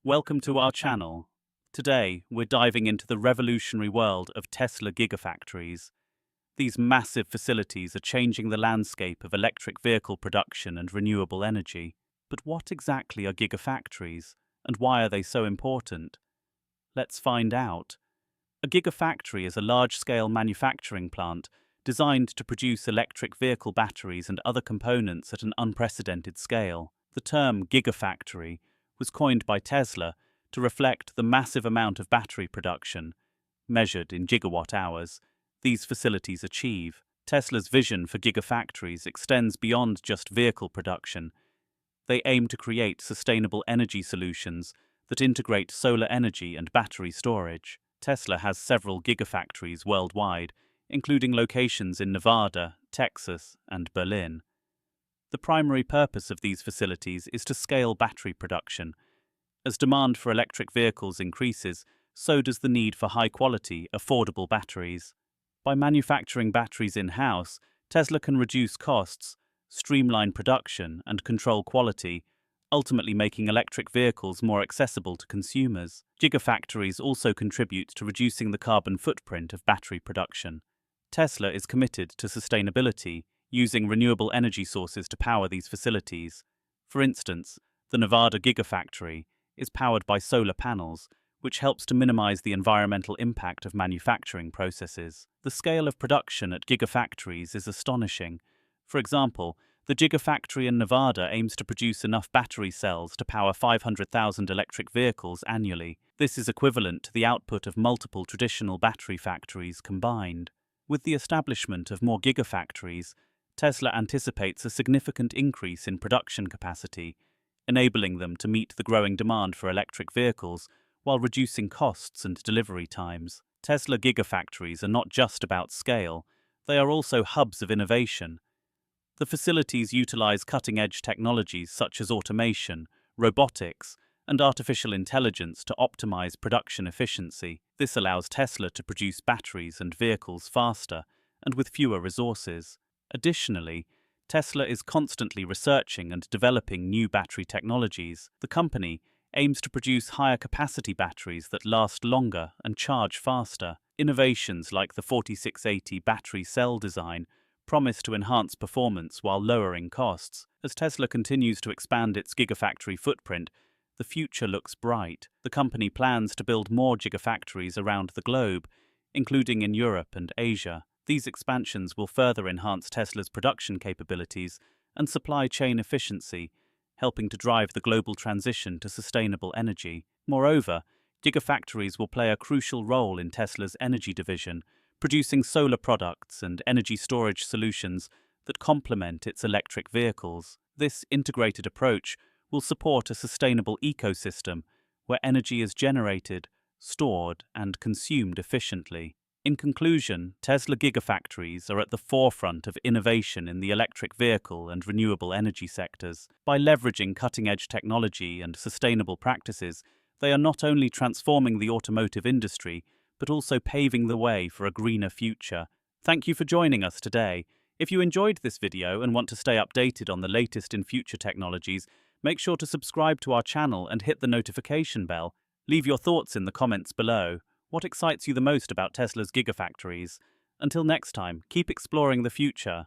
Welcome to our channel. Today, we're diving into the revolutionary world of Tesla Gigafactories. These massive facilities are changing the landscape of electric vehicle production and renewable energy. But what exactly are Gigafactories, and why are they so important? Let's find out. A Gigafactory is a large-scale manufacturing plant designed to produce electric vehicle batteries and other components at an unprecedented scale. The term Gigafactory was coined by Tesla to reflect the massive amount of battery production, measured in gigawatt hours, these facilities achieve. Tesla's vision for gigafactories extends beyond just vehicle production. They aim to create sustainable energy solutions that integrate solar energy and battery storage. Tesla has several gigafactories worldwide, including locations in Nevada, Texas, and Berlin. The primary purpose of these facilities is to scale battery production. As demand for electric vehicles increases, so does the need for high-quality, affordable batteries. By manufacturing batteries in-house, Tesla can reduce costs, streamline production, and control quality, ultimately making electric vehicles more accessible to consumers. Gigafactories also contribute to reducing the carbon footprint of battery production. Tesla is committed to sustainability, using renewable energy sources to power these facilities. For instance, the Nevada Gigafactory is powered by solar panels, which helps to minimize the environmental impact of manufacturing processes. The scale of production at gigafactories is astonishing. For example, the Gigafactory in Nevada aims to produce enough battery cells to power 500,000 electric vehicles annually. This is equivalent to the output of multiple traditional battery factories combined. With the establishment of more gigafactories, Tesla anticipates a significant increase in production capacity, enabling them to meet the growing demand for electric vehicles while reducing costs and delivery times. Tesla Gigafactories are not just about scale, they are also hubs of innovation. The facilities utilize cutting-edge technologies such as automation, robotics, and artificial intelligence to optimize production efficiency. This allows Tesla to produce batteries and vehicles faster and with fewer resources. Additionally, Tesla is constantly researching and developing new battery technologies. The company aims to produce higher capacity batteries that last longer and charge faster. Innovations like the 4680 battery cell design promise to enhance performance while lowering costs. As Tesla continues to expand its gigafactory footprint, the future looks bright. The company plans to build more gigafactories around the globe, including in Europe and Asia. These expansions will further enhance Tesla's production capabilities and supply chain efficiency, helping to drive the global transition to sustainable energy. Moreover, gigafactories will play a crucial role in Tesla's energy division, producing solar products and energy storage solutions that complement its electric vehicles. This integrated approach will support a sustainable ecosystem where energy is generated, stored, and consumed efficiently. In conclusion, Tesla Gigafactories are at the forefront of innovation in the electric vehicle and renewable energy sectors. By leveraging cutting-edge technology and sustainable practices, they are not only transforming the automotive industry, but also paving the way for a greener future. Thank you for joining us today. If you enjoyed this video and want to stay updated on the latest in future technologies, make sure to subscribe to our channel and hit the notification bell. Leave your thoughts in the comments below. What excites you the most about Tesla's gigafactories? Until next time, keep exploring the future.